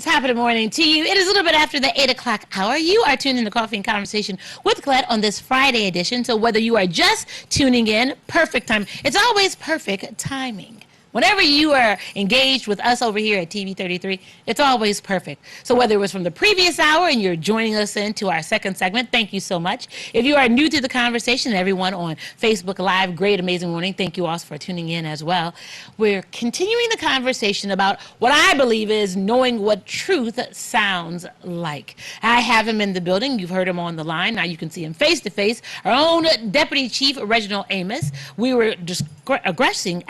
Top of the morning to you. It is a little bit after the 8 o'clock hour. You are tuned into Coffee and Conversation with Collette on this Friday edition. So whether you are just tuning in, perfect time. It's always perfect timing. Whenever you are engaged with us over here at TV 33, it's always perfect. So whether it was from the previous hour and you're joining us into our second segment, thank you so much. If you are new to the conversation, everyone on Facebook Live, great, amazing morning. Thank you all for tuning in as well. We're continuing the conversation about what I believe is knowing what truth sounds like. I have him in the building. You've heard him on the line. Now you can see him face to face. Our own Deputy Chief Reginald Amos. We were just addressing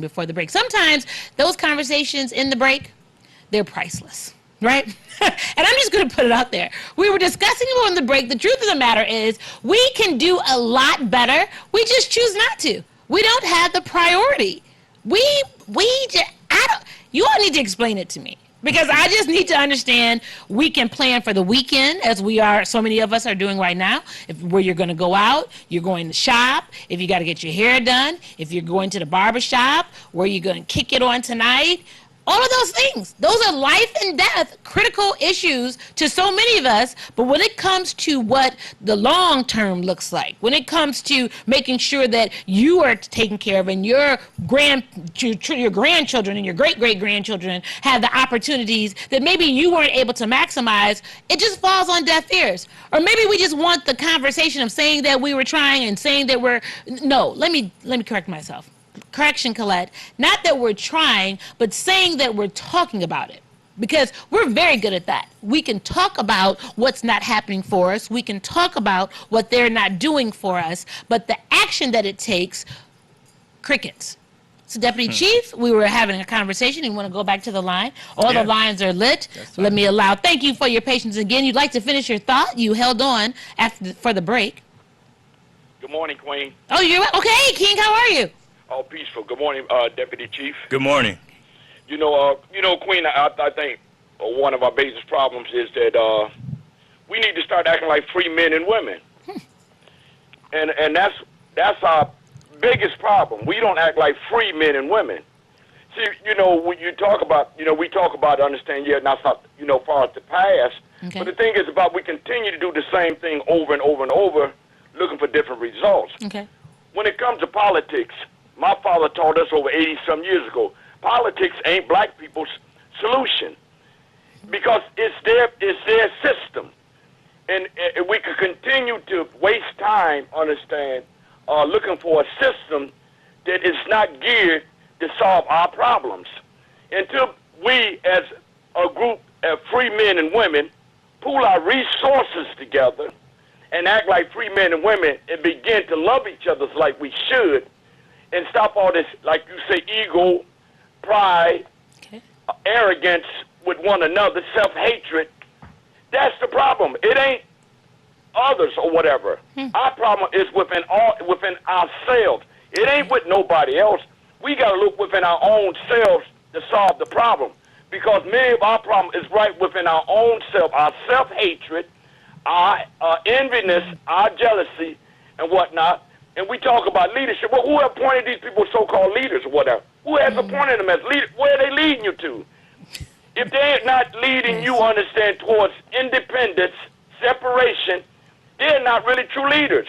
before the break. Sometimes those conversations in the break, they're priceless, right? And I'm just going to put it out there. We were discussing on the break. The truth of the matter is we can do a lot better. We just choose not to. We don't have the priority. You all need to explain it to me. Because I just need to understand we can plan for the weekend as so many of us are doing right now. Where you're going to go out, you're going to shop, if you got to get your hair done, if you're going to the barber shop, where you're going to kick it on tonight. All of those things, those are life and death critical issues to so many of us. But when it comes to what the long term looks like, when it comes to making sure that you are taken care of and your grandchildren and your great-great-grandchildren have the opportunities that maybe you weren't able to maximize, it just falls on deaf ears. Or maybe we just want the conversation of saying that we were trying and saying that let me correct myself. Correction, Collette, not that we're trying, but saying that we're talking about it. Because we're very good at that. We can talk about what's not happening for us. We can talk about what they're not doing for us. But the action that it takes, crickets. So, Deputy Chief, we were having a conversation. You want to go back to the line? All the lines are lit. Let me allow. Thank you for your patience again. You'd like to finish your thought? You held on for the break. Good morning, Queen. Oh, you're okay, King. How are you? All peaceful. Good morning, Deputy Chief. Good morning. You know, Queen, I think one of our biggest problems is that we need to start acting like free men and women. And that's our biggest problem. We don't act like free men and women. See, when you talk about, we talk about understanding, not far as the past. Okay. But the thing is about we continue to do the same thing over and over and over, looking for different results. Okay. When it comes to politics, my father taught us over 80-some years ago, politics ain't black people's solution because it's their system. And we could continue to waste time, looking for a system that is not geared to solve our problems. Until we, as a group of free men and women, pool our resources together and act like free men and women and begin to love each other like we should, and stop all this, like you say, ego, pride, arrogance with one another, self-hatred. That's the problem. It ain't others or whatever. Our problem is within ourselves. It ain't with nobody else. We got to look within our own selves to solve the problem, because many of our problem is right within our own self, our self-hatred, our enviness, our jealousy, and whatnot. And we talk about leadership. Well, who appointed these people so-called leaders or whatever? Who has appointed them as leaders? Where are they leading you to? If they're not leading you, understand, towards independence, separation, they're not really true leaders.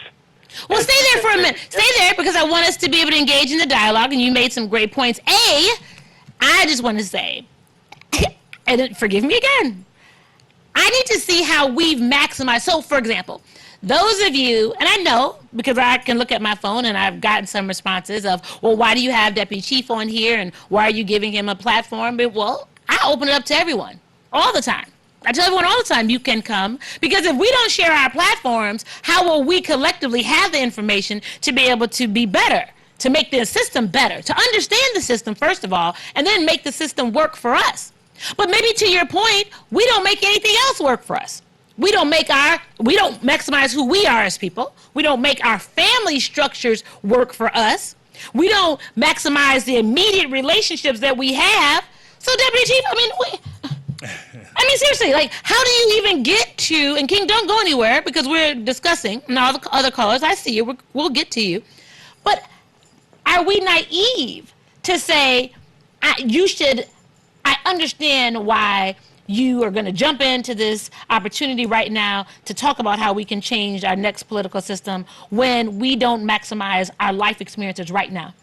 Well, stay there for a minute. Stay there, because I want us to be able to engage in the dialogue, and you made some great points. I just want to say, and forgive me again, I need to see how we've maximized. So, for example, those of you, and I know because I can look at my phone and I've gotten some responses of, well, why do you have Deputy Chief on here and why are you giving him a platform? But, well, I open it up to everyone all the time. I tell everyone all the time you can come, because if we don't share our platforms, how will we collectively have the information to be able to be better, to make the system better, to understand the system first of all, and then make the system work for us? But maybe to your point, we don't make anything else work for us. We don't maximize who we are as people. We don't make our family structures work for us. We don't maximize the immediate relationships that we have. So, Deputy Chief, I mean, seriously, like, how do you even get to, and King, don't go anywhere because we're discussing, and all the other callers, I see you, we'll get to you. But are we naive to say, I understand why you are going to jump into this opportunity right now to talk about how we can change our next political system when we don't maximize our life experiences right now?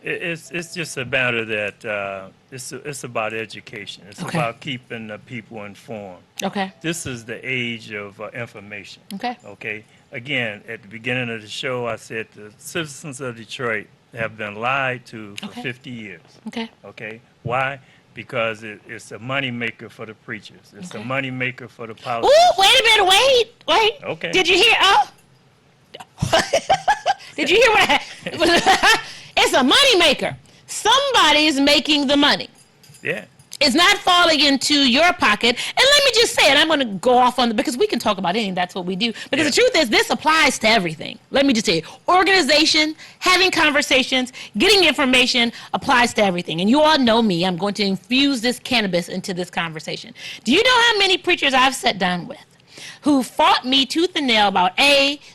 It's just a matter that it's about education. It's Okay. about keeping the people informed. Okay. This is the age of information. Okay. Okay. Again, at the beginning of the show, I said the citizens of Detroit have been lied to for Okay. 50 years. Okay. Okay. Why? Because it's a money maker for the preachers. It's a Okay. money maker for the Ooh, politicians. wait a minute, wait. Okay. Did you hear? Oh. Did you hear what I? It's a money maker. Somebody's making the money. Yeah. It's not falling into your pocket. And let me just say it. I'm going to go off on because we can talk about anything. That's what we do. Because the truth is, this applies to everything. Let me just say it. Organization, having conversations, getting information applies to everything. And you all know me. I'm going to infuse this cannabis into this conversation. Do you know how many preachers I've sat down with who fought me tooth and nail about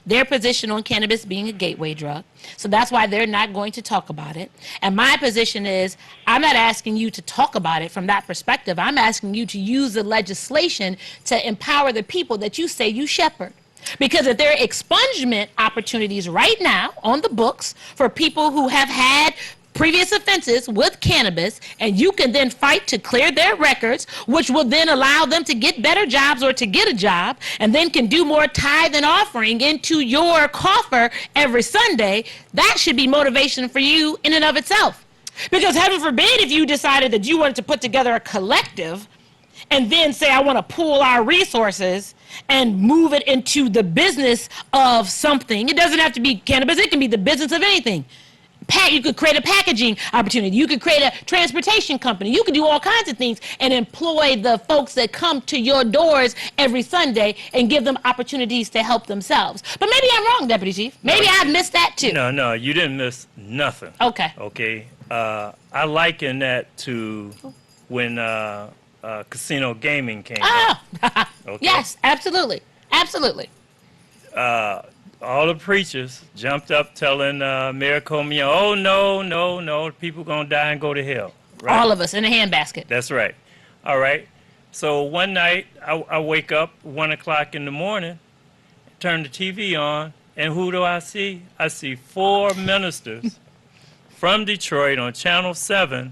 their position on cannabis being a gateway drug? So that's why they're not going to talk about it. And my position is, I'm not asking you to talk about it from that perspective. I'm asking you to use the legislation to empower the people that you say you shepherd. Because if there are expungement opportunities right now on the books for people who have had previous offenses with cannabis, and you can then fight to clear their records, which will then allow them to get better jobs or to get a job, and then can do more tithe and offering into your coffer every Sunday, that should be motivation for you in and of itself. Because heaven forbid if you decided that you wanted to put together a collective and then say, I want to pool our resources and move it into the business of something. It doesn't have to be cannabis. It can be the business of anything. You could create a packaging opportunity. You could create a transportation company. You could do all kinds of things and employ the folks that come to your doors every Sunday and give them opportunities to help themselves. But maybe I'm wrong, Deputy Chief. Maybe I missed that too. No, you didn't miss nothing. Okay. Okay. I liken that to when casino gaming came out. Ah, Okay. yes, absolutely. Absolutely. All the preachers jumped up telling Mayor Comey, oh, no, people going to die and go to hell. Right? All of us in a handbasket. That's right. All right. So one night, I wake up 1 o'clock in the morning, turn the TV on, and who do I see? I see 4 ministers from Detroit on Channel 7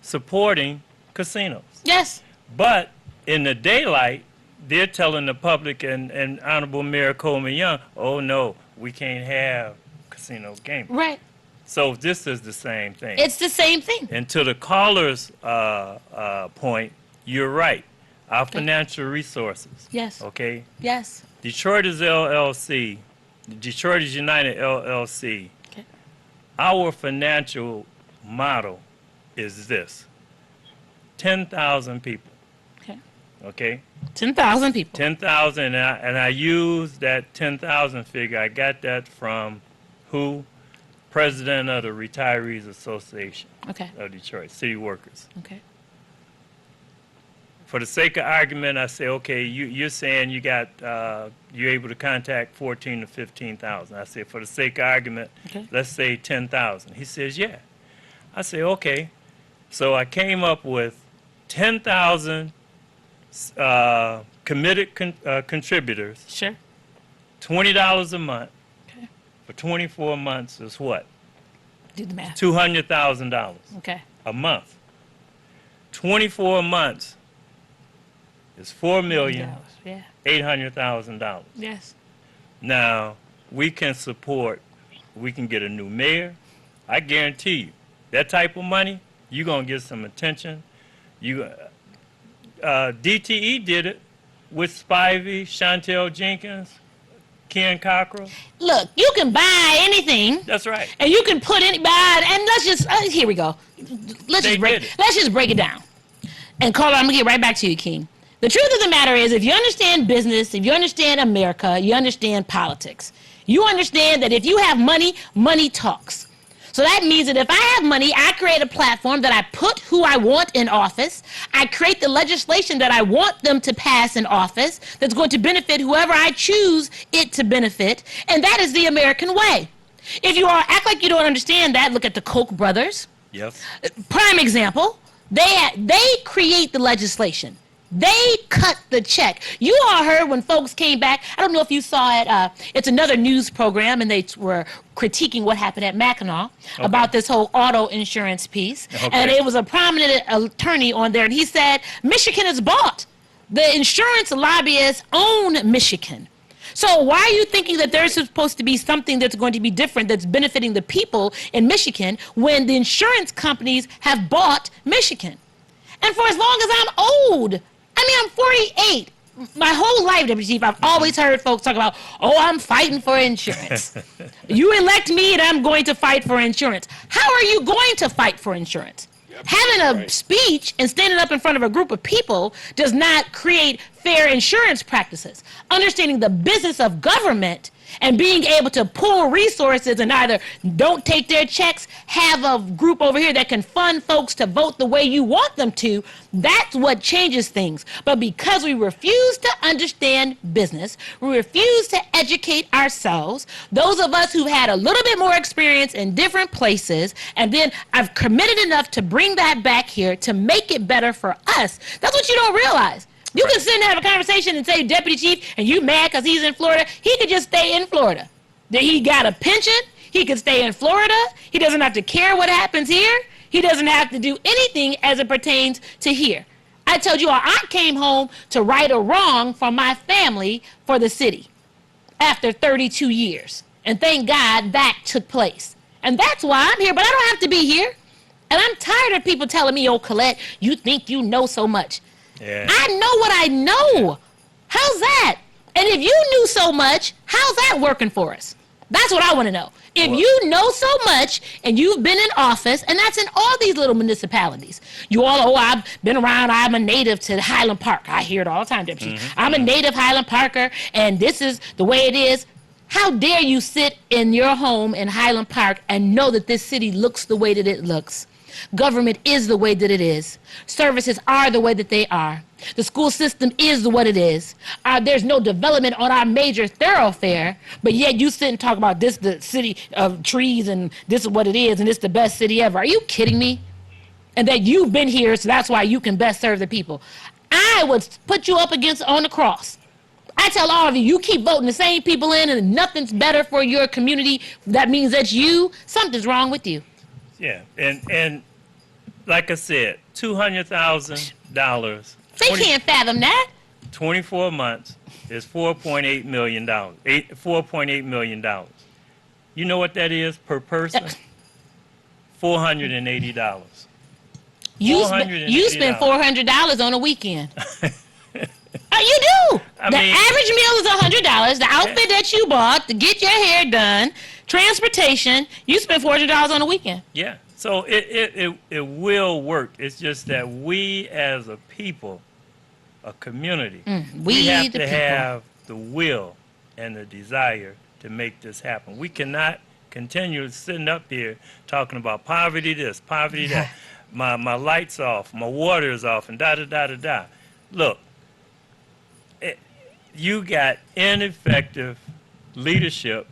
supporting casinos. Yes. But in the daylight, they're telling the public and Honorable Mayor Coleman Young, oh, no, we can't have casino gaming. Right. So this is the same thing. It's the same thing. And to the caller's point, you're right. Our financial resources. Yes. Okay? Yes. Detroit is LLC. Detroit is United LLC. Okay. Our financial model is this. 10,000 people. Okay. Okay? 10,000 people. 10,000, and I use that 10,000 figure. I got that from who? President of the Retirees Association Okay. of Detroit, city workers. Okay. For the sake of argument, I say, okay, you're saying you're able to contact 14 to 15,000. I say, for the sake of argument, Okay. let's say 10,000. He says, yeah. I say, okay. So I came up with 10,000 committed contributors, Sure. $20 a month. Okay. For 24 months is what? Do the math. $200,000 Okay. a month. 24 months is $4,800,000. Yes. Now, we can get a new mayor. I guarantee you, that type of money, you're going to get some attention. DTE did it with Spivey, Chantel Jenkins, Ken Cockrell. Look, you can buy anything. That's right. And you can put any bad, and let's just here we go. Let's They did it. let's just break it down. And Carla, I'm gonna get right back to you, King. The truth of the matter is, if you understand business, if you understand America, you understand politics. You understand that if you have money, money talks. So that means that if I have money, I create a platform that I put who I want in office. I create the legislation that I want them to pass in office that's going to benefit whoever I choose it to benefit. And that is the American way. If you all act like you don't understand that, look at the Koch brothers. Yes. Prime example. They create the legislation. They cut the check. You all heard when folks came back. I don't know if you saw it. It's another news program, and they were critiquing what happened at Mackinac about this whole auto insurance piece. And it was a prominent attorney on there, and he said, Michigan is bought. The insurance lobbyists own Michigan. So why are you thinking that there's supposed to be something that's going to be different that's benefiting the people in Michigan when the insurance companies have bought Michigan? And for as long as I'm old, I'm 48. My whole life, Deputy Chief, I've always heard folks talk about, oh, I'm fighting for insurance. You elect me and I'm going to fight for insurance. How are you going to fight for insurance? Having a speech and standing up in front of a group of people does not create fair insurance practices. Understanding the business of government and being able to pull resources and either don't take their checks, have a group over here that can fund folks to vote the way you want them to, that's what changes things. But because we refuse to understand business, we refuse to educate ourselves, those of us who've had a little bit more experience in different places, and then I've committed enough to bring that back here to make it better for us, that's what you don't realize. You can sit and have a conversation and say, Deputy Chief, and you mad because he's in Florida. He could just stay in Florida. He got a pension. He could stay in Florida. He doesn't have to care what happens here. He doesn't have to do anything as it pertains to here. I told you all, I came home to right a wrong for my family for the city after 32 years. And thank God that took place. And that's why I'm here, but I don't have to be here. And I'm tired of people telling me, oh, Collette, you think you know so much. Yeah. I know what I know. How's that? And if you knew so much, how's that working for us? That's what I want to know. If you know so much and you've been in office, and that's in all these little municipalities. You all, oh, I've been around, I'm a native to Highland Park. I hear it all the time, Deputy Chief. I'm a native Highland Parker, and this is the way it is. How dare you sit in your home in Highland Park and know that this city looks the way that it looks? Government is the way that it is. Services are the way that they are. The school system is what it is. There's no development on our major thoroughfare, but yet you sit and talk about this, the city of trees, and this is what it is, and it's the best city ever. Are you kidding me? And that you've been here, so that's why you can best serve the people. I would put you up against on the cross. I tell all of you, you keep voting the same people in and nothing's better for your community. That means that something's wrong with you. Yeah, and like I said, $200,000. They can't fathom that. 24 months is $4.8 million. $4.8 million. You know what that is per person? $480. You spend $400 on a weekend. You do. The average meal is $100. The outfit that you bought to get your hair done, transportation, you spend $400 on a weekend. Yeah. So it will work. It's just that we as a people, a community, we have to have the will and the desire to make this happen. We cannot continue sitting up here talking about poverty this, poverty that. My light's off, my water is off, and da-da-da-da-da. Look, you got ineffective leadership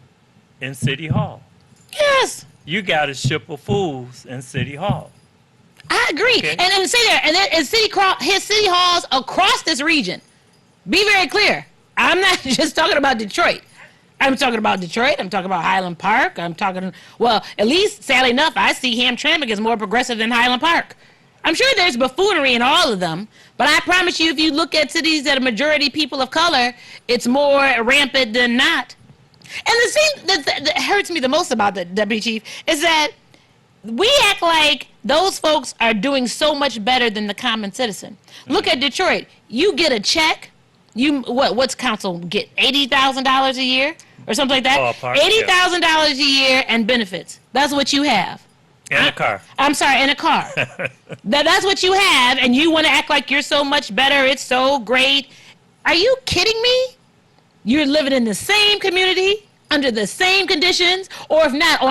in City Hall. Yes. You got a ship of fools in City Hall. I agree. Okay. And say there, and city halls across this region. Be very clear. I'm not just talking about Detroit. I'm talking about Detroit. I'm talking about Highland Park. I'm talking, well, at least, sadly enough, I see Hamtramck is more progressive than Highland Park. I'm sure there's buffoonery in all of them, but I promise you, if you look at cities that are majority people of color, it's more rampant than not. And the thing that hurts me the most about the Deputy Chief is that we act like those folks are doing so much better than the common citizen. Look at Detroit. You get a check. What's council get? $80,000 a year or something like that? $80,000 a year and benefits. That's what you have. In a car. I'm sorry, in a car. That's what you have, and you want to act like you're so much better. It's so great. Are you kidding me? You're living in the same community under the same conditions, or if not,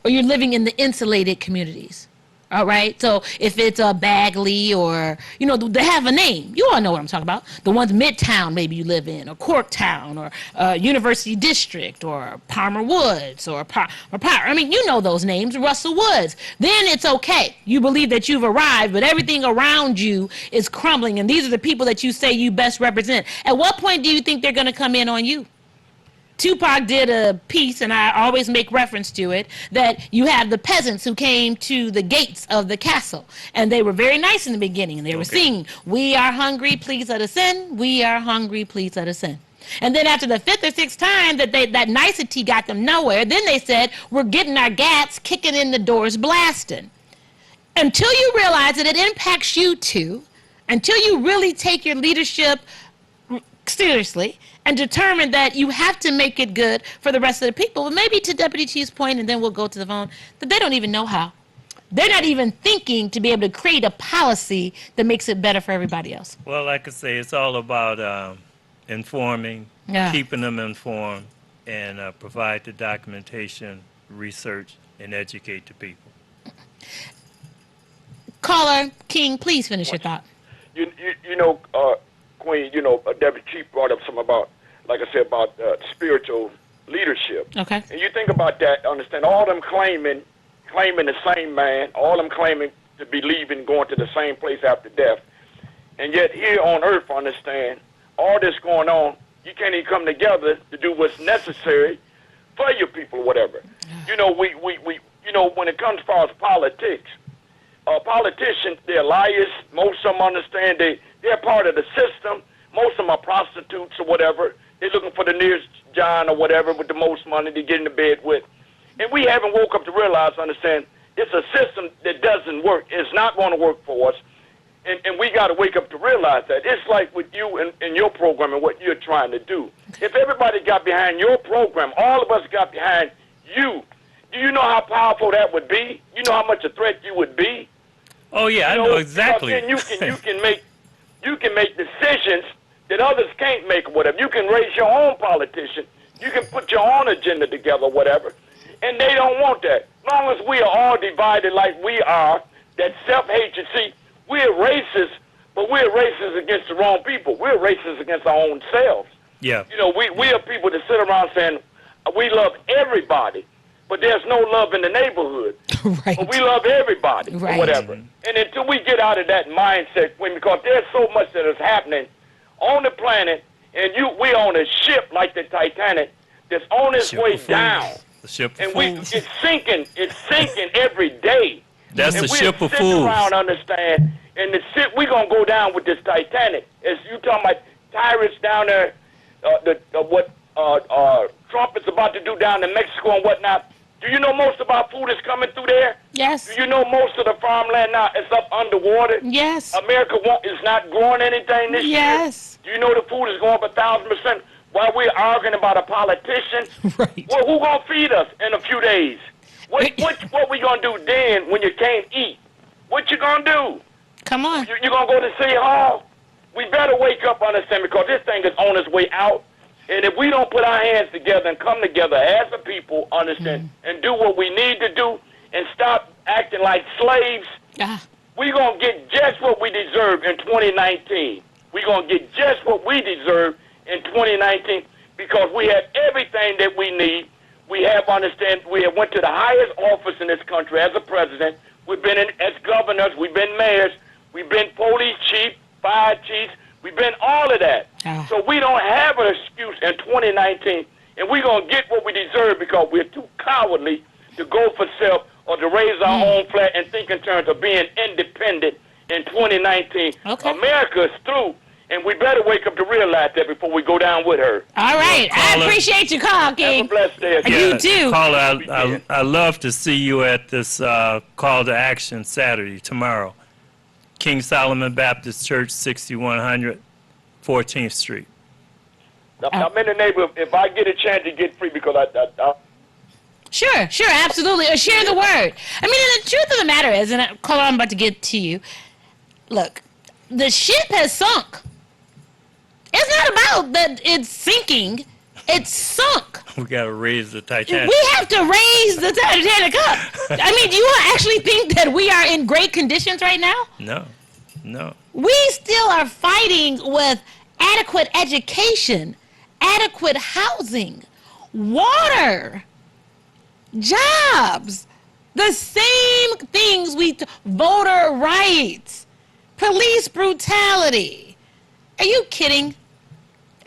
or you're living in the insulated communities. All right. So if it's a Bagley or, they have a name. You all know what I'm talking about. The ones Midtown maybe you live in, or Corktown, or University District, or Palmer Woods, or Power. I mean, you know those names, Russell Woods. Then it's okay. You believe that you've arrived, but everything around you is crumbling. And these are the people that you say you best represent. At what point do you think they're going to come in on you? Tupac did a piece, and I always make reference to it, that you have the peasants who came to the gates of the castle, and they were very nice in the beginning, and they were singing, "We are hungry, please let us in. We are hungry, please let us in." And then after the fifth or sixth time that nicety got them nowhere, then they said, "We're getting our gats, kicking in the doors, blasting." Until you realize that it impacts you too, until you really take your leadership seriously and determine that you have to make it good for the rest of the people. But maybe to Deputy Chief's point, and then we'll go to the phone, that they don't even know how. They're not even thinking to be able to create a policy that makes it better for everybody else. Well, like I say, it's all about informing, keeping them informed, and provide the documentation, research, and educate the people. Caller King, please finish your thought. Queen, Deputy Chief brought up something about, like I said, about spiritual leadership. Okay. And you think about that, understand, all them claiming the same man, all them claiming to be leaving, going to the same place after death. And yet here on earth, understand, all this going on, you can't even come together to do what's necessary for your people or whatever. When it comes as far as politics, politicians, they're liars. Most of them understand they're part of the system. Most of them are prostitutes or whatever. They're looking for the nearest John or whatever with the most money to get into bed with. And we haven't woke up to realize, understand, it's a system that doesn't work. It's not going to work for us. And we got to wake up to realize that. It's like with you and your program and what you're trying to do. If everybody got behind your program, all of us got behind you, do you know how powerful that would be? You know how much a threat you would be? Oh, yeah, I know exactly. Then you can make decisions that others can't make or whatever. You can raise your own politician. You can put your own agenda together or whatever. And they don't want that. As long as we are all divided like we are, that self-hatred. See, we're racist, but we're racist against the wrong people. We're racist against our own selves. Yeah. We are people that sit around saying, we love everybody, but there's no love in the neighborhood. Right. But we love everybody or whatever. And until we get out of that mindset, because there's so much that is happening on the planet, and we on a ship like the Titanic that's on its way down. The ship of and fools. It's sinking every day. That's and the ship of sitting fools. around, understand, and we're going to go down with this Titanic. As you talking about tyrants down there, what Trump is about to do down in Mexico and whatnot. Do you know most of our food is coming through there? Yes. Do you know most of the farmland now is up underwater? Yes. America is not growing anything this year. Yes. Do you know the food is going up 1,000% while we're arguing about a politician? Right. Well, who going to feed us in a few days? What we going to do then when you can't eat? What you going to do? Come on. You going to go to City Hall? We better wake up, understand, because this thing is on its way out. And if we don't put our hands together and come together as a people, understand, and do what we need to do and stop acting like slaves, we're going to get just what we deserve in 2019. We're going to get just what we deserve in 2019 because we have everything that we need. We have, understand, we have went to the highest office in this country as a president. We've been as governors. We've been mayors. We've been police chief, fire chiefs. We've been all of that. So we don't have an excuse in 2019, and we're going to get what we deserve because we're too cowardly to go for self or to raise our own flag and think in terms of being independent in 2019. Okay. America is through, and we better wake up to realize that before we go down with her. All right. I appreciate your call, King. Have a blessed day. You too. Caller, I love to see you at this call to action Saturday, tomorrow. King Solomon Baptist Church, 6100 14th Street. I'm in the neighborhood. If I get a chance to get free, because I Sure, absolutely. Or share the word. I mean, the truth of the matter is, and caller, I'm about to get to you. Look, the ship has sunk. It's not about that it's sinking. It's sunk. We got to raise the Titanic. We have to raise the Titanic up. I mean, do you actually think that we are in great conditions right now? No, no. We still are fighting with adequate education, adequate housing, water, jobs, the same things voter rights, police brutality. Are you kidding?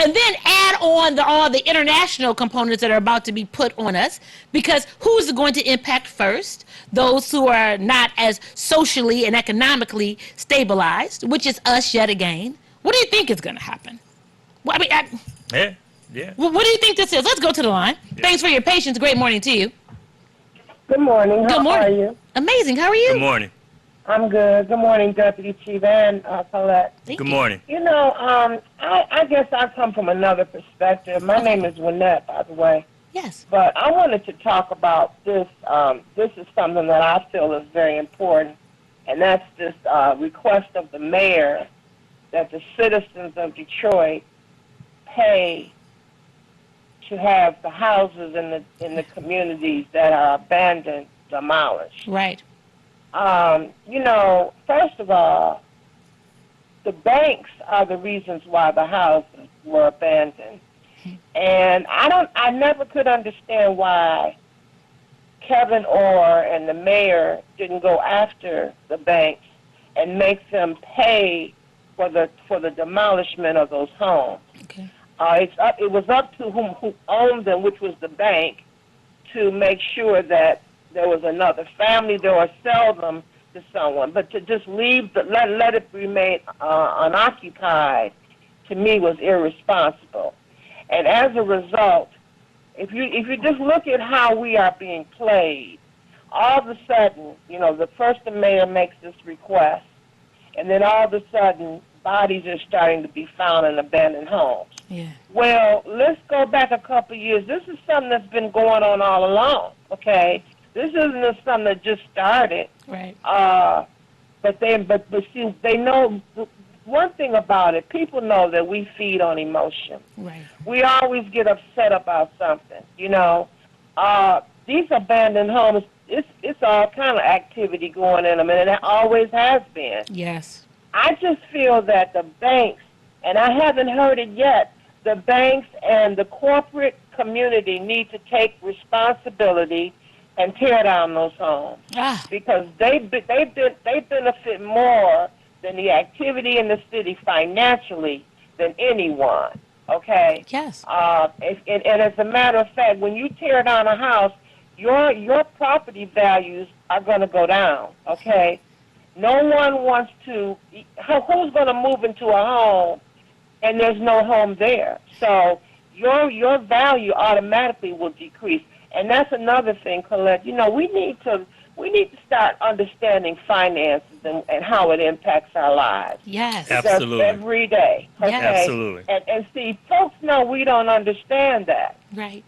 And then add on all the international components that are about to be put on us, because who's it going to impact first? Those who are not as socially and economically stabilized, which is us yet again. What do you think is going to happen? Well, Yeah. What do you think this is? Let's go to the line. Yeah. Thanks for your patience. Great morning to you. Good morning. Good How morning. are you? Amazing. How are you? Good morning. I'm good. Good morning, Deputy Chief and Collette. Thank Good you. morning. You know, I guess I come from another perspective. My name is Wynette, by the way. Yes. But I wanted to talk about this. This is something that I feel is very important, and that's this request of the mayor that the citizens of Detroit pay to have the houses in the communities that are abandoned demolished. Right. You know, first of all, the banks are the reasons why the houses were abandoned. And I never could understand why Kevin Orr and the mayor didn't go after the banks and make them pay for the demolishment of those homes. Okay. It was up to who owned them, which was the bank, to make sure that there was another family there or sell them to someone. But to just leave, let it remain unoccupied, to me was irresponsible. And as a result, if you just look at how we are being played, all of a sudden, you know, the mayor makes this request, and then all of a sudden, bodies are starting to be found in abandoned homes. Yeah. Well, let's go back a couple of years. This is something that's been going on all along, okay? This isn't something that just started. Right. But see, they know one thing about it. People know that we feed on emotion. Right. We always get upset about something, you know. These abandoned homes, it's all kind of activity going in them, and it always has been. Yes. I just feel that the banks, and I haven't heard it yet, the banks and the corporate community need to take responsibility and tear down those homes, because they benefit more than the activity in the city financially than anyone. Okay. Yes. And as a matter of fact, when you tear down a house, your property values are going to go down. Okay. No one wants to. Who's going to move into a home and there's no home there? So your value automatically will decrease. And that's another thing, Collette. You know, we need to start understanding finances and how it impacts our lives. Yes. Absolutely. Every day. Okay? Yes. Absolutely. And see, folks know we don't understand that. Right.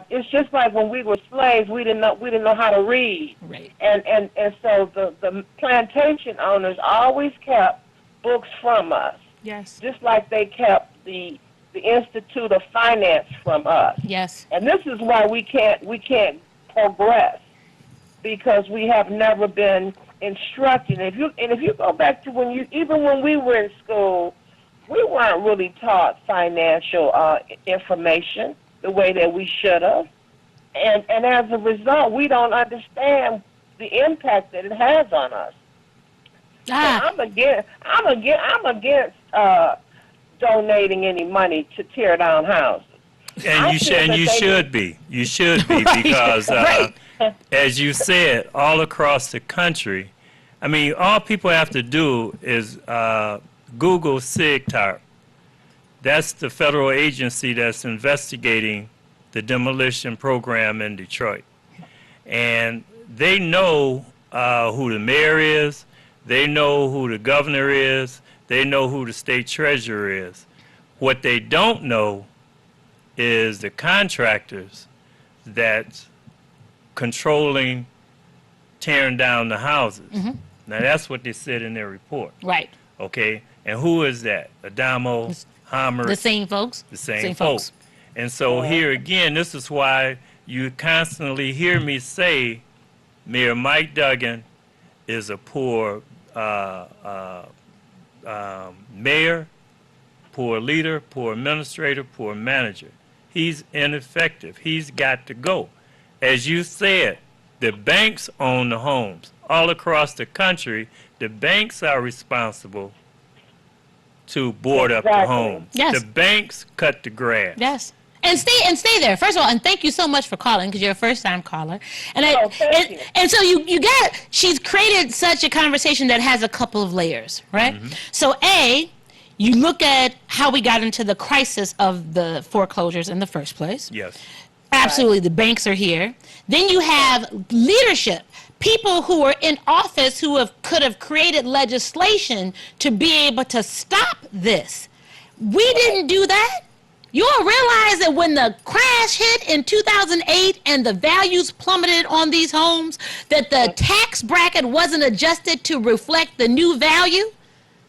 It's just like when we were slaves, we didn't know how to read. Right. And so the plantation owners always kept books from us, Yes. just like they kept the Institute of Finance from us. Yes. And this is why we can't progress, because we have never been instructed. If you go back to when we were in school, we weren't really taught financial information the way that we should have, and as a result, we don't understand the impact that it has on us. So I'm against donating any money to tear down houses. And you should be. You should be because, Right. as you said, all across the country, I mean, all people have to do is Google SIGTARP. That's the federal agency that's investigating the demolition program in Detroit. And they know who the mayor is. They know who the governor is. They know who the state treasurer is. What they don't know is the contractors that's controlling tearing down the houses. Mm-hmm. Now, that's what they said in their report. Right. Okay? And who is that? Adamo, Hammer, The same folks. the same folks. And so here again, this is why you constantly hear me say Mayor Mike Duggan is a poor mayor, poor leader, poor administrator, poor manager. He's ineffective. He's got to go. As you said, the banks own the homes. All across the country, the banks are responsible to board up the homes. Yes. The banks cut the grass. Yes. And stay there. First of all, and thank you so much for calling because you're a first-time caller. And thank you. and so she's created such a conversation that has a couple of layers, right? Mm-hmm. So you look at how we got into the crisis of the foreclosures in the first place. Yes. Absolutely, the banks are here. Then you have leadership, people who are in office who could have created legislation to be able to stop this. We didn't do that. You all realize that when the crash hit in 2008 and the values plummeted on these homes, that the tax bracket wasn't adjusted to reflect the new value?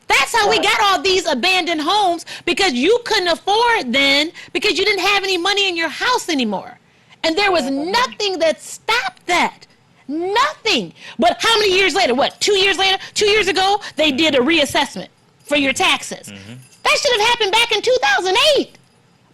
That's how we got all these abandoned homes, because you couldn't afford then because you didn't have any money in your house anymore. And there was nothing that stopped that. Nothing. But how many years later? What, 2 years later? 2 years ago, they did a reassessment for your taxes. That should have happened back in 2008.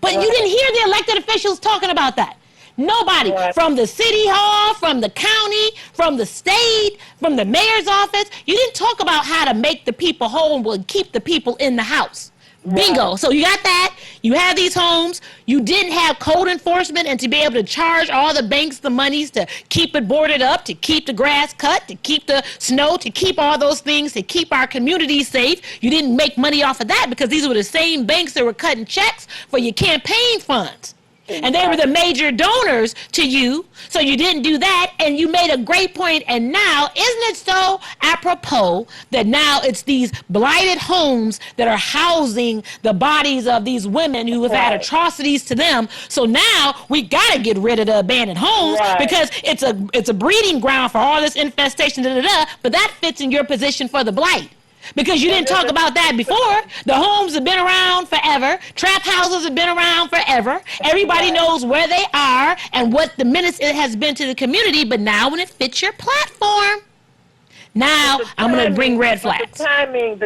But you didn't hear the elected officials talking about that. Nobody, from the city hall, from the county, from the state, from the mayor's office. You didn't talk about how to make the people whole and keep the people in the house. Bingo. So you got that. You have these homes. You didn't have code enforcement and to be able to charge all the banks the monies to keep it boarded up, to keep the grass cut, to keep the snow, to keep all those things, to keep our communities safe. You didn't make money off of that because these were the same banks that were cutting checks for your campaign funds. And they were the major donors to you, so you didn't do that, and you made a great point. And now, isn't it so apropos that now it's these blighted homes that are housing the bodies of these women who have had atrocities to them? So now we got to get rid of the abandoned homes because it's a breeding ground for all this infestation, but that fits in your position for the blight. Because you didn't talk about that before. The homes have been around forever. Trap houses have been around forever. Everybody knows where they are and what the menace it has been to the community. But now when it fits your platform, now I'm going to bring red flags. The timing,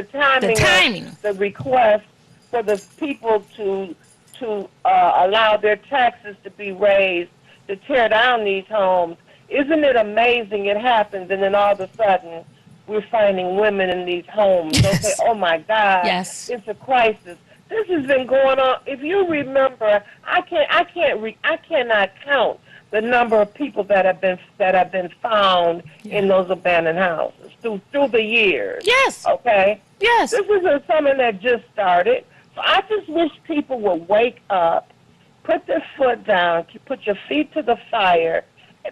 the request for the people to allow their taxes to be raised, to tear down these homes. Isn't it amazing it happens and then all of a sudden we're finding women in these homes. They'll say, "Oh my God, it's a crisis." This has been going on. If you remember, I cannot count the number of people that have been found in those abandoned houses through the years. Yes. Okay. Yes. This isn't something that just started. So I just wish people would wake up, put their foot down, put your feet to the fire.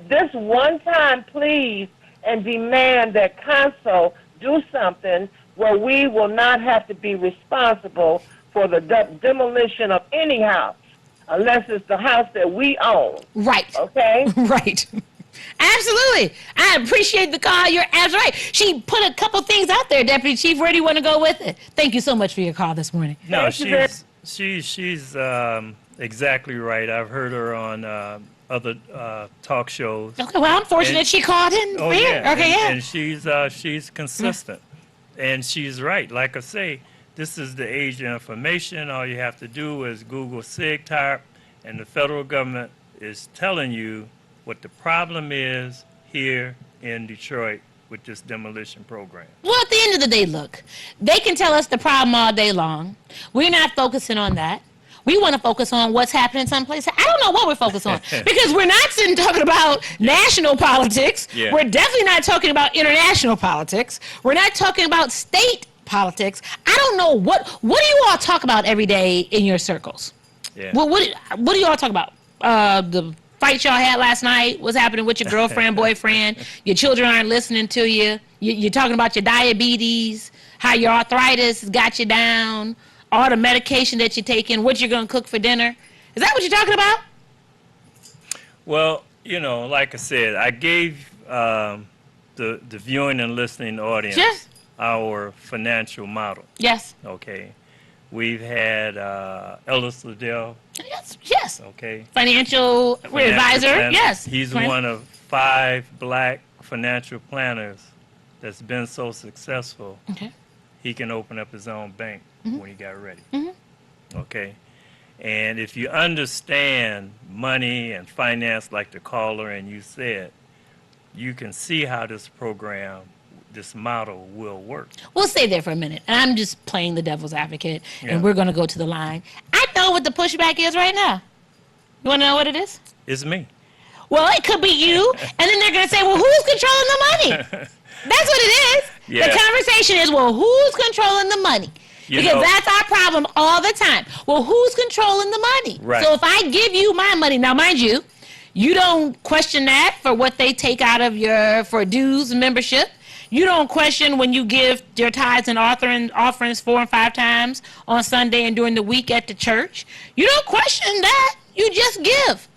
This one time, please. And demand that council do something where we will not have to be responsible for the demolition of any house unless it's the house that we own. Right. Okay? Right. Absolutely. I appreciate the call. You're absolutely right. She put a couple things out there, Deputy Chief. Where do you want to go with it? Thank you so much for your call this morning. No, she's exactly right. I've heard her on other talk shows. Okay, well, I'm fortunate she called in. Oh, here. yeah. Okay, and she's consistent. And she's right. Like I say, this is the age of information. All you have to do is Google SIGTARP, and the federal government is telling you what the problem is here in Detroit with this demolition program. Well, at the end of the day, look, they can tell us the problem all day long. We're not focusing on that. We want to focus on what's happening someplace. I don't know what we're focused on because we're not sitting talking about national politics. Yeah. We're definitely not talking about international politics. We're not talking about state politics. I don't know what do you all talk about every day in your circles? Yeah. What do you all talk about? The fight y'all had last night? What's happening with your girlfriend, boyfriend? Your children aren't listening to you. You're talking about your diabetes, how your arthritis got you down, all the medication that you're taking, what you're going to cook for dinner. Is that what you're talking about? Well, like I said, I gave the viewing and listening audience Yes. our financial model. Yes. Okay. We've had Ellis Liddell, Yes, yes. okay? Financial Financial advisor. planner. Yes. He's Fin- one of 5 black financial planners that's been so successful, Okay. he can open up his own bank when he got ready. Mhm. Okay? And if you understand money and finance like the caller and you said, you can see how this program, this model will work. We'll stay there for a minute. And I'm just playing the devil's advocate, Yeah. and we're going to go to the line. I know what the pushback is right now. You want to know what it is? It's me. Well, it could be you, and then they're going to say, well, who's controlling the money? That's what it is. Yeah. The conversation is, well, who's controlling the money? You Because know- that's our problem all the time. Well, who's controlling the money? Right. So if I give you my money, now mind you, you don't question that for what they take out of your, for dues membership. You don't question when you give your tithes and offerings 4 and 5 times on Sunday and during the week at the church. You don't question that. You just give.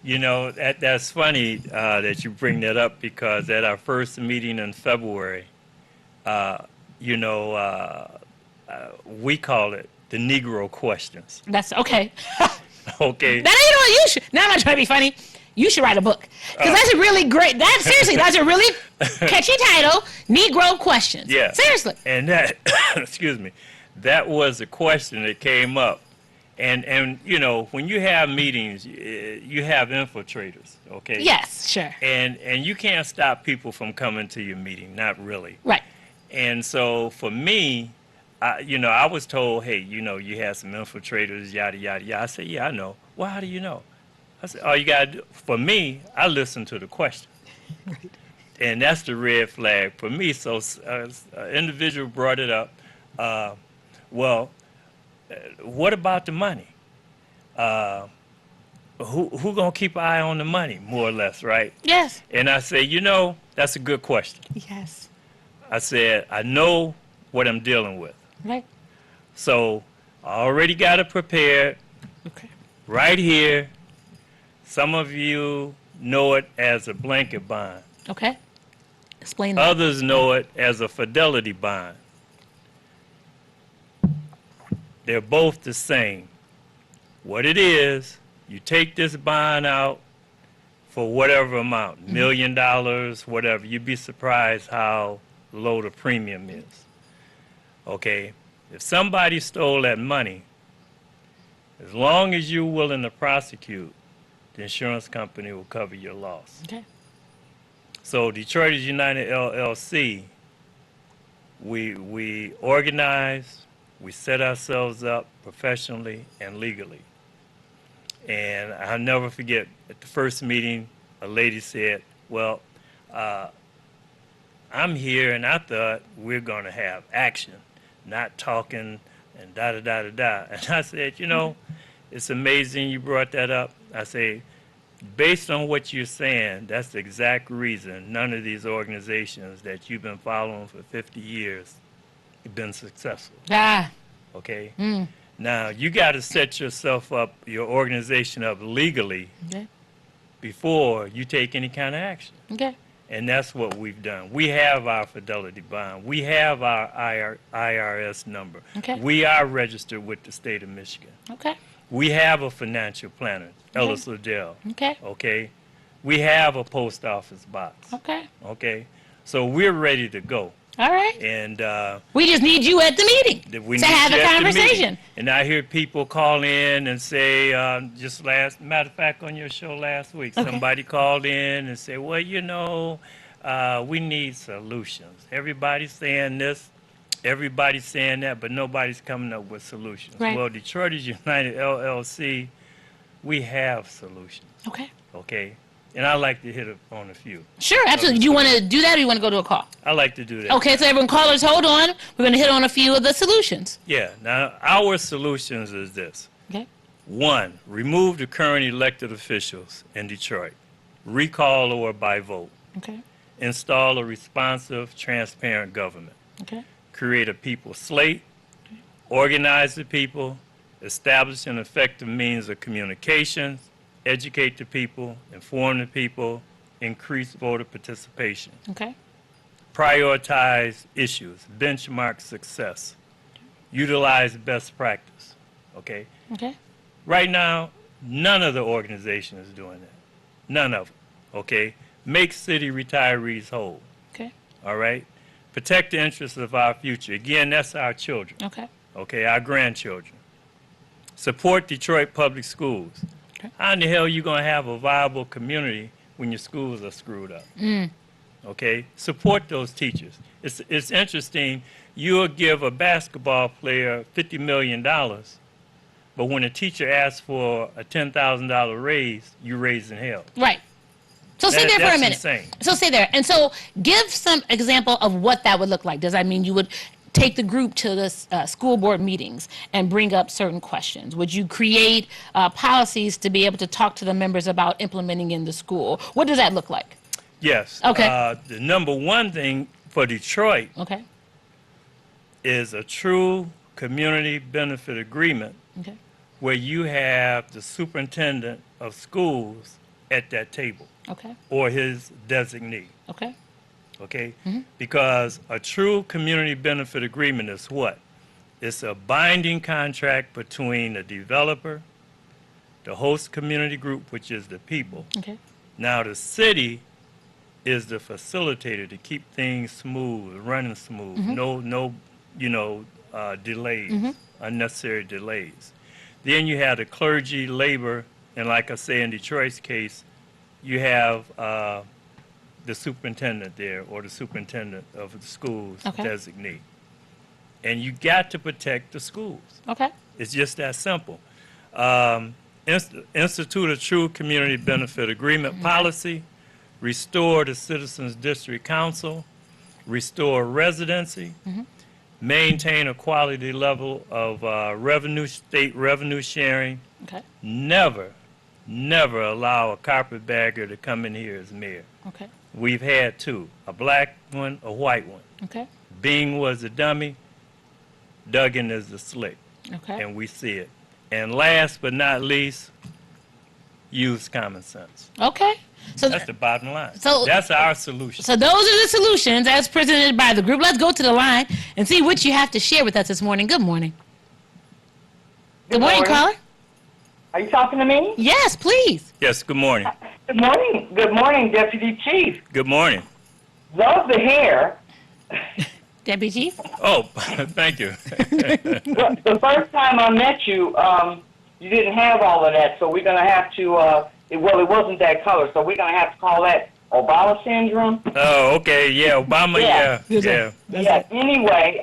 You know, that's funny that you bring that up because at our first meeting in February, you know, we call it the Negro questions. That's okay. Okay. Now you know what you should. Now I'm not trying to be funny. You should write a book because that's a really great. That seriously, that's a really catchy title. Negro questions. Yeah. Seriously. And that, excuse me, that was a question that came up. And you know, when you have meetings, you have infiltrators, okay? Yes. Sure. And you can't stop people from coming to your meeting, not really. Right. And so for me, you know, I was told, hey, you know, you had some infiltrators, yada, yada, yada. I said, yeah, I know. Well, how do you know? I said, all you got to do, for me, I listen to the question. Right. And that's the red flag for me. So an individual brought it up. Well, what about the money? Who gonna keep an eye on the money, more or less, right? Yes. And I say, you know, that's a good question. Yes. I said, I know what I'm dealing with. Right. So I already got it prepared Okay. right here. Some of you know it as a blanket bond. Okay. Explain that. Others know it as a fidelity bond. They're both the same. What it is, you take this bond out for whatever amount, $1 million, whatever. You'd be surprised how low the premium is. Okay? If somebody stole that money, as long as you're willing to prosecute, the insurance company will cover your loss. Okay. So Detroiters United LLC, we organize, we set ourselves up professionally and legally. And I'll never forget, at the first meeting, a lady said, well, I'm here and I thought we're going to have action, not talking and da-da-da-da-da. And I said, you know, it's amazing you brought that up. I say, based on what you're saying, that's the exact reason none of these organizations that you've been following for 50 years have been successful. Ah. Okay? Mm. Now, you got to set yourself up, your organization up legally Okay. before you take any kind of action. Okay. And that's what we've done. We have our fidelity bond. We have our IRS number. Okay. We are registered with the state of Michigan. Okay. We have a financial planner, Ellis Liddell. Okay. Okay? We have a post office box. Okay. Okay? So we're ready to go. All right. And We just need you at the meeting we to need have you a at the conversation. meeting. And I hear people call in and say, matter of fact, on your show last week, Okay. somebody called in and said, well, you know, we need solutions. Everybody's saying this, everybody's saying that, but nobody's coming up with solutions. Right. Well, Detroiters United LLC, we have solutions, Okay. okay? And I like to hit on a few. Sure, absolutely. Do you want to do that or you want to go to a call? I like to do that. Okay, so everyone callers, hold on. We're going to hit on a few of the solutions. Yeah, now our solutions is this. Okay. 1, remove the current elected officials in Detroit. Recall or by vote. Okay. Install a responsive, transparent government. Okay. Create a people slate. Organize the people. Establish an effective means of communication. Educate the people. Inform the people. Increase voter participation. Okay. Prioritize issues. Benchmark success. utilize best practice. Okay? Okay. Right now, none of the organization is doing that. None of them. Okay? Make city retirees whole. Okay. All right? Protect the interests of our future. Again, that's our children. Okay. Okay? Our grandchildren. Support Detroit public schools. Okay. How in the hell are you going to have a viable community when your schools are screwed up? Okay? Support those teachers. It's interesting. You'll give a basketball player $50 million, but when a teacher asks for a $10,000 raise, you raising hell. Right. So stay there for a That's minute. insane. So stay there. And so give some example of what that would look like. Does that mean you would take the group to the school board meetings and bring up certain questions? Would you create policies to be able to talk to the members about implementing in the school? What does that look like? Yes. Okay. The number one thing for Detroit Okay. is a true community benefit agreement Okay. where you have the superintendent of schools at that table Okay. or his designee. Okay. Okay? Because a true community benefit agreement is what? It's a binding contract between the developer, the host community group, which is the people. Okay. Now, the city is the facilitator to keep things smooth, running smooth, no, delays, unnecessary delays. Then you have the clergy, labor, and like I say in Detroit's case, you have the superintendent there or the superintendent of the school's Okay. designee. And you got to protect the schools. Okay. It's just that simple. Institute a true community benefit agreement policy, restore the Citizens District Council, restore residency, maintain a quality level of state revenue sharing, Okay. never allow a carpetbagger to come in here as mayor. Okay. We've had two, a black one, a white one. Okay. Bing was the dummy, Duggan is the slick, Okay. and we see it. And last but not least, use common sense. Okay. So That's the bottom line. So- That's our solution. So those are the solutions as presented by the group. Let's go to the line and see what you have to share with us this morning. Good morning. Good morning, caller. Are you talking to me? Yes, please. Yes, good morning. Good morning. Good morning, Deputy Chief. Good morning. Love the hair. Deputy Chief. Oh, thank you. The first time I met you, you didn't have all of that, so we're going to have to, it wasn't that color, so we're going to have to call that Obama syndrome. Oh, okay. Yeah, Obama, yeah. Yeah. Anyway,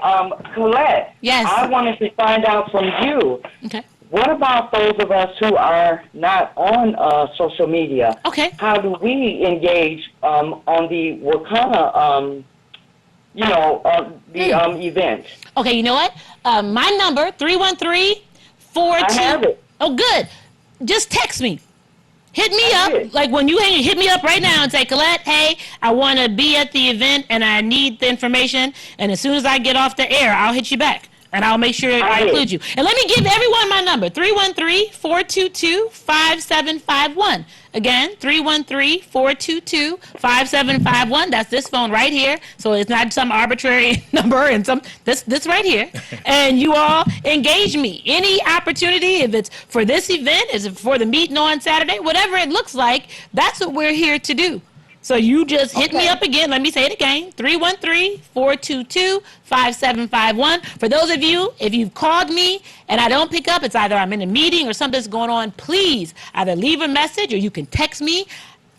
Collette, Yes. I wanted to find out from you, Okay. what about those of us who are not on social media? Okay. How do we engage on the Wakana, event? Okay, you know what? My number, 313-42. I have it. Oh, good. Just text me. Hit me I up. did. Like when you hang, hit me up right now and say, Collette, hey, I want to be at the event and I need the information. And as soon as I get off the air, I'll hit you back. And I'll make sure I did. include you. And let me give everyone my number, 313-422-5751. Again, 313-422-5751. That's this phone right here. So it's not some arbitrary number and this right here. And you all engage me. Any opportunity, if it's for this event, is it for the meeting on Saturday, whatever it looks like, that's what we're here to do. So you just hit me up again. Let me say it again. 313-422-5751. For those of you, if you've called me and I don't pick up, it's either I'm in a meeting or something's going on, please either leave a message or you can text me.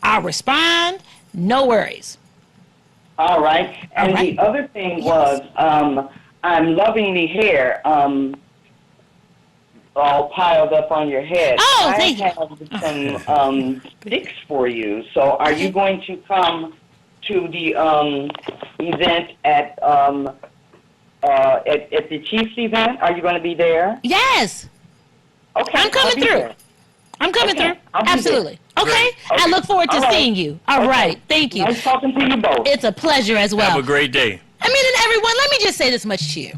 I'll respond. No worries. All right. And All right. the other thing was, I'm loving the hair all piled up on your head. Oh, thank you. I have some sticks for you. So are you going to come to the event at the Chiefs event? Are you going to be there? Yes, Okay. I'm coming I'll be through. there. I'm coming Okay, through. I'll be Absolutely. Okay. Great. I Okay. look forward to All right. seeing you. All Okay. right. Thank you. Nice talking to you both. It's a pleasure as well. Have a great day. I mean, and everyone, let me just say this much to you.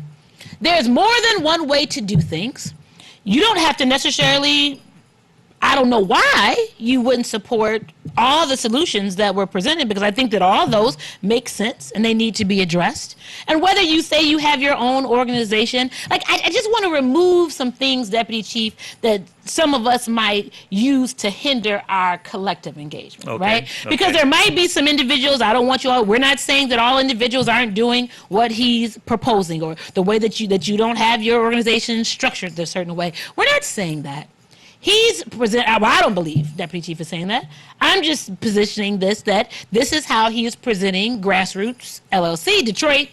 There's more than one way to do things. You don't have to necessarily I don't know why you wouldn't support all the solutions that were presented, because I think that all those make sense and they need to be addressed. And whether you say you have your own organization, like I just want to remove some things, Deputy Chief, that some of us might use to hinder our collective engagement, right? Because there might be some individuals, I don't want you all, we're not saying that all individuals aren't doing what he's proposing, or the way that you don't have your organization structured a certain way. We're not saying that. Well, I don't believe Deputy Chief is saying that. I'm just positioning that this is how he is presenting Grassroots LLC, Detroit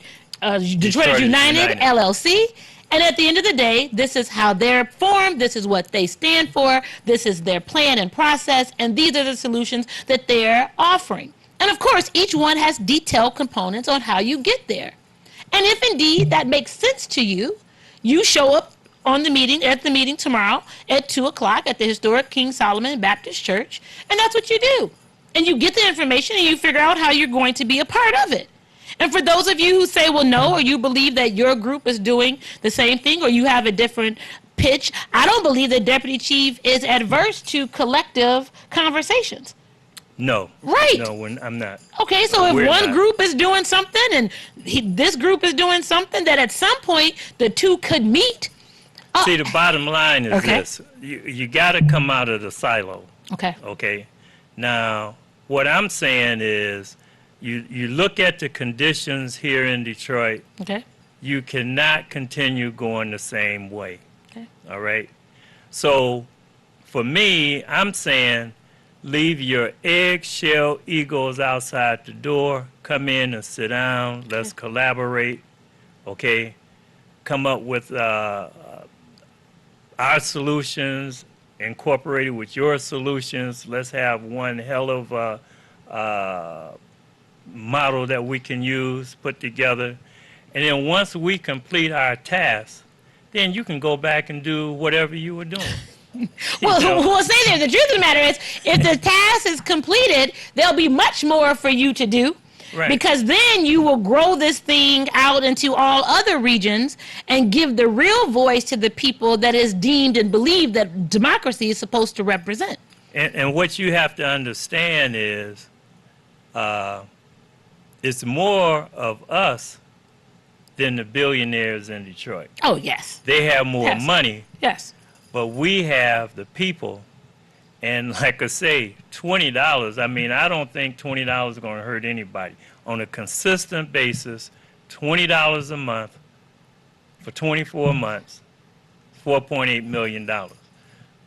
United LLC. And at the end of the day, this is how they're formed. This is what they stand for. This is their plan and process. And these are the solutions that they're offering. And of course, each one has detailed components on how you get there. And if indeed that makes sense to you, you show up at the meeting tomorrow at 2:00 at the historic King Solomon Baptist Church, and that's what you do. And you get the information and you figure out how you're going to be a part of it. And for those of you who say, well, no, or you believe that your group is doing the same thing, or you have a different pitch, I don't believe that Deputy Chief is adverse to collective conversations. No. Right. No, I'm not. Okay, so if one group is doing something and this group is doing something, that at some point the two could meet. See, the bottom line is this. You got to come out of the silo. Okay. Okay. Now, what I'm saying is you look at the conditions here in Detroit. Okay. You cannot continue going the same way. Okay. All right? So, for me, I'm saying leave your eggshell egos outside the door. Come in and sit down. Let's collaborate. Okay? Come up with our solutions incorporated with your solutions. Let's have one hell of a model that we can use, put together. And then once we complete our task, then you can go back and do whatever you were doing. We'll say there, the truth of the matter is, if the task is completed, there'll be much more for you to do. Right. Because then you will grow this thing out into all other regions and give the real voice to the people that is deemed and believed that democracy is supposed to represent. And what you have to understand is it's more of us than the billionaires in Detroit. Oh, yes. They have more Yes. money, Yes. but we have the people. And like I say, $20, I mean, I don't think $20 is going to hurt anybody. On a consistent basis, $20 a month for 24 months, $4.8 million.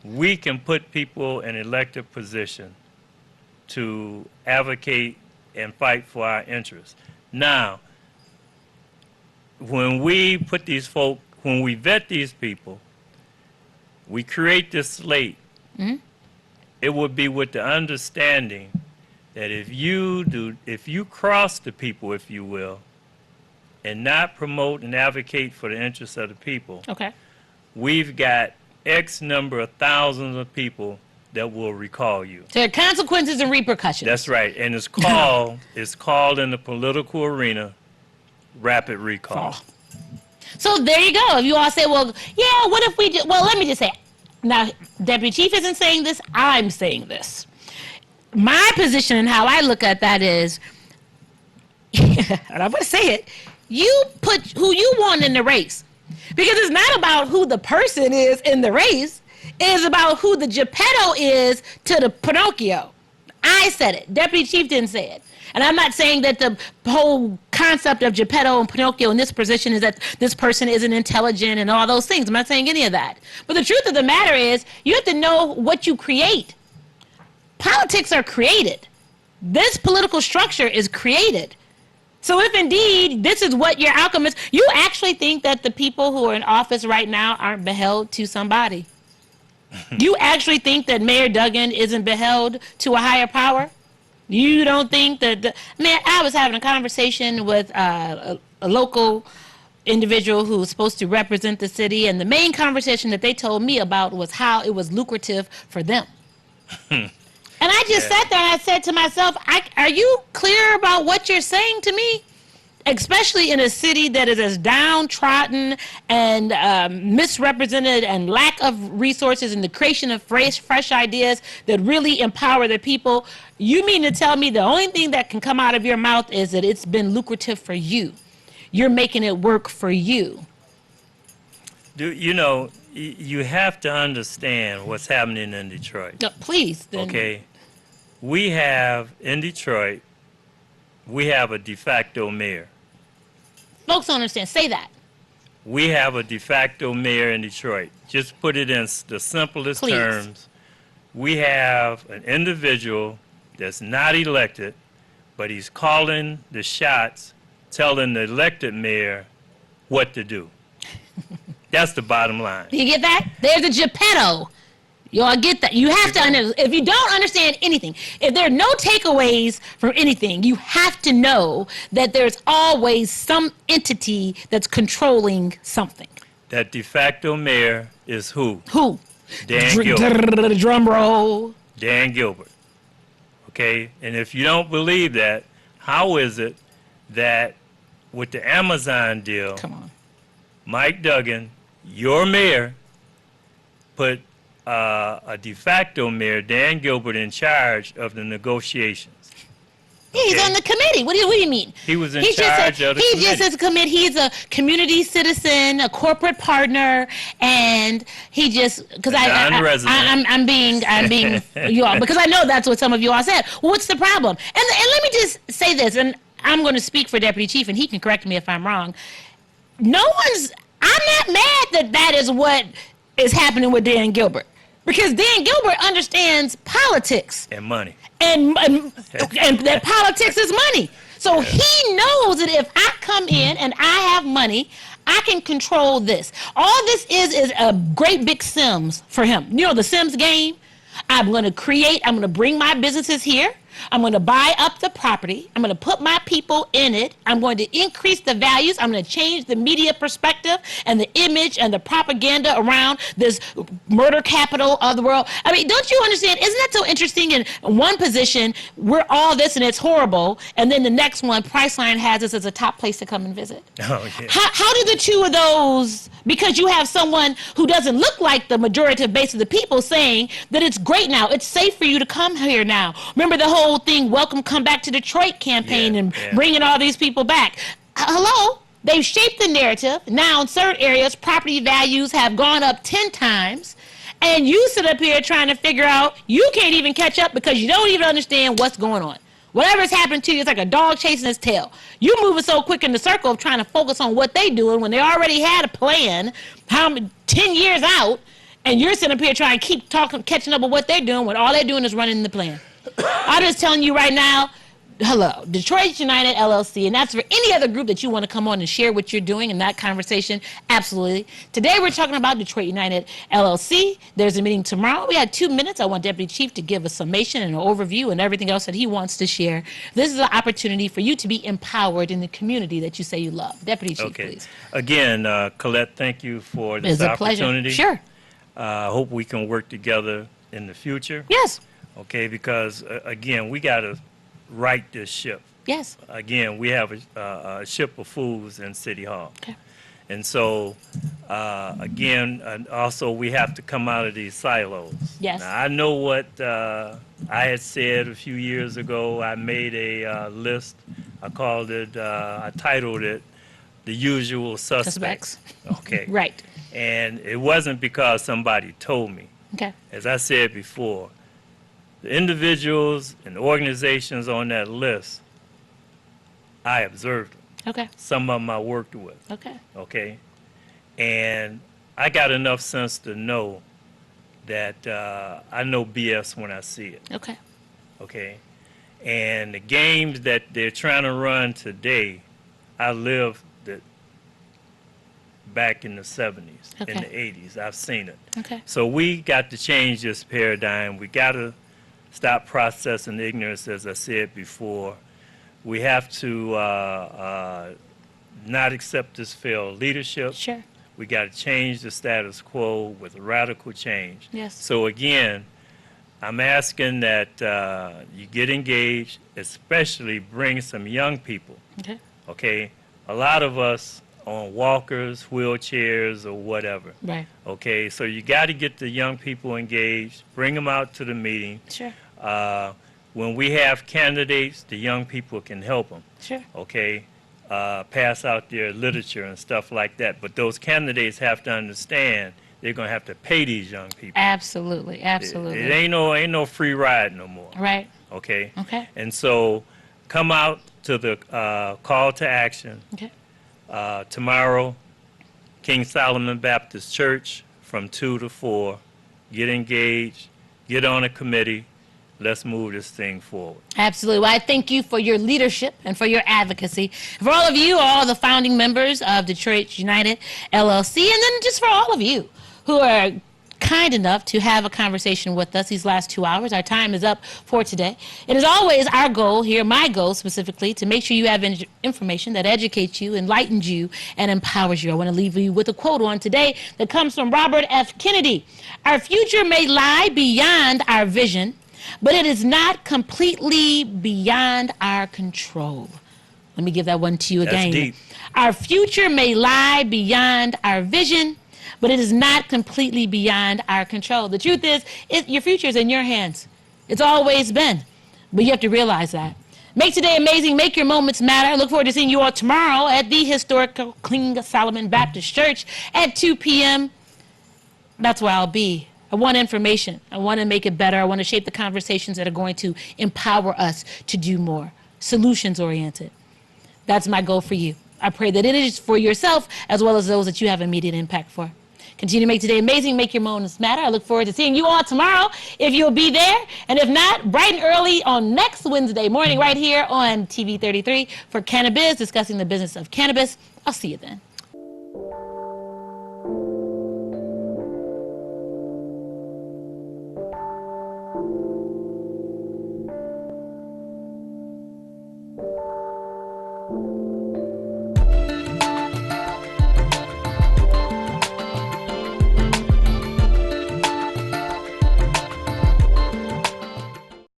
We can put people in elected position to advocate and fight for our interests. Now, when we put these folk, when we vet these people, we create this slate. Mm-hmm. It would be with the understanding that if you cross the people, if you will, and not promote and advocate for the interests of the people, Okay. we've got X number of thousands of people that will recall you. So there are consequences and repercussions. That's right, and it's called in the political arena rapid recall. So there you go. If you all say, well, yeah, what if we do? Well, let me just say, now, Deputy Chief isn't saying this, I'm saying this. My position and how I look at that is, and I'm going to say it, you put who you want in the race. Because it's not about who the person is in the race. It is about who the Geppetto is to the Pinocchio. I said it. Deputy Chief didn't say it. And I'm not saying that the whole concept of Geppetto and Pinocchio in this position is that this person isn't intelligent and all those things. I'm not saying any of that. But the truth of the matter is, you have to know what you create. Politics are created. This political structure is created. So if indeed this is what your outcome is, you actually think that the people who are in office right now aren't beheld to somebody. You actually think that Mayor Duggan isn't beheld to a higher power? You don't think that... Man, I was having a conversation with a local individual who was supposed to represent the city, and the main conversation that they told me about was how it was lucrative for them. And I just sat there and I said to myself, are you clear about what you're saying to me? especially in a city that is as downtrodden and misrepresented and lack of resources and the creation of fresh ideas that really empower the people. You mean to tell me the only thing that can come out of your mouth is that it's been lucrative for you? You're making it work for you. You have to understand what's happening in Detroit. No, please. Then. Okay. We have, in Detroit, we have a de facto mayor. Folks don't understand. Say that. We have a de facto mayor in Detroit. Just put it in the simplest Please. terms. We have an individual that's not elected, but he's calling the shots, telling the elected mayor what to do. That's the bottom line. Do you get that? There's a Geppetto. Y'all get that? You have to understand. If you don't understand anything, if there are no takeaways from anything, you have to know that there's always some entity that's controlling something. That de facto mayor is who? Who? Dan Gilbert. Drum roll. Dan Gilbert. Okay? And if you don't believe that, how is it that with the Amazon deal, Come on. Mike Duggan, your mayor, put a de facto mayor, Dan Gilbert, in charge of the negotiations? He's Okay. on the committee. What do you mean? He was in He's charge of the He's committee. just as a committee. He's a community citizen, a corporate partner, and he just because non-resident. I'm being you all because I know that's what some of you all said. Well, what's the problem? And let me just say this, and I'm going to speak for Deputy Chief, and he can correct me if I'm wrong. I'm not mad that is what is happening with Dan Gilbert. Because Dan Gilbert understands politics. And money. And that politics is money. So he knows that if I come in and I have money, I can control this. All this is a great big Sims for him. You know the Sims game? I'm going to bring my businesses here. I'm going to buy up the property. I'm going to put my people in it. I'm going to increase the values. I'm going to change the media perspective and the image and the propaganda around this murder capital of the world. I mean, don't you understand? Isn't that so interesting? In one position, we're all this and it's horrible. And then the next one, Priceline has us as a top place to come and visit. Oh, yeah. How do the two of those, because you have someone who doesn't look like the majority base of the people saying that it's great now, it's safe for you to come here now. Remember the whole thing, Welcome, Come Back to Detroit campaign and bringing all these people back. Hello? They've shaped the narrative. Now in certain areas, property values have gone up 10 times. And you sit up here trying to figure out, you can't even catch up because you don't even understand what's going on. Whatever's happened to you, it's like a dog chasing its tail. You moving so quick in the circle of trying to focus on what they doing when they already had a plan, 10 years out, and you're sitting up here trying to keep catching up with what they're doing when all they're doing is running the plan. I'm just telling you right now, hello, Detroit United LLC, and that's for any other group that you want to come on and share what you're doing in that conversation, absolutely. Today we're talking about Detroit United LLC. There's a meeting tomorrow. We had 2 minutes. I want Deputy Chief to give a summation and an overview and everything else that he wants to share. This is an opportunity for you to be empowered in the community that you say you love. Deputy Chief, please. Again, Collette, thank you for this opportunity. It's a pleasure. Sure. I hope we can work together in the future. Yes. Okay, because, again, we got to right this ship. Yes. Again, we have a ship of fools in City Hall. Okay. And so, again, also we have to come out of these silos. Yes. Now, I know what I had said a few years ago. I made a list. I titled it, The Usual Suspects. Okay. Right. And it wasn't because somebody told me. Okay. As I said before, the individuals and organizations on that list, I observed them. Okay. Some of them I worked with. Okay. Okay? And I got enough sense to know that I know BS when I see it. Okay. Okay? And the games that they're trying to run today, I lived it back in the 70s, in the 80s. I've seen it. Okay. So we got to change this paradigm. We got to stop processing ignorance, as I said before. We have to not accept this failed leadership. Sure. We got to change the status quo with radical change. Yes. So again, I'm asking that you get engaged, especially bring some young people. Okay. Okay, a lot of us on walkers, wheelchairs, or whatever. Right. Okay, so you got to get the young people engaged, bring them out to the meeting. Sure. When we have candidates, the young people can help them. Sure. Okay, pass out their literature and stuff like that. But those candidates have to understand they're going to have to pay these young people. Absolutely. Absolutely. It ain't no free ride no more. Right. Okay. Okay. And so come out to the call to action Okay. tomorrow, King Solomon Baptist Church from 2 to 4. Get engaged, get on a committee. Let's move this thing forward. Absolutely. Well, I thank you for your leadership and for your advocacy. For all of you, all the founding members of Detroit United LLC, and then just for all of you who are kind enough to have a conversation with us these last 2 hours. Our time is up for today. It is always our goal here, my goal specifically, to make sure you have information that educates you, enlightens you, and empowers you. I want to leave you with a quote on today that comes from Robert F. Kennedy. Our future may lie beyond our vision, but it is not completely beyond our control. Let me give that one to you again. That's deep. Our future may lie beyond our vision, but it is not completely beyond our control. The truth is, your future is in your hands. It's always been, but you have to realize that. Make today amazing. Make your moments matter. I look forward to seeing you all tomorrow at the historical King Solomon Baptist Church at 2 p.m. That's where I'll be. I want information. I want to make it better. I want to shape the conversations that are going to empower us to do more. Solutions oriented. That's my goal for you. I pray that it is for yourself as well as those that you have immediate impact for. Continue to make today amazing. Make your moments matter. I look forward to seeing you all tomorrow if you'll be there. And if not, bright and early on next Wednesday morning right here on TV 33 for Cannabis, discussing the business of cannabis. I'll see you then.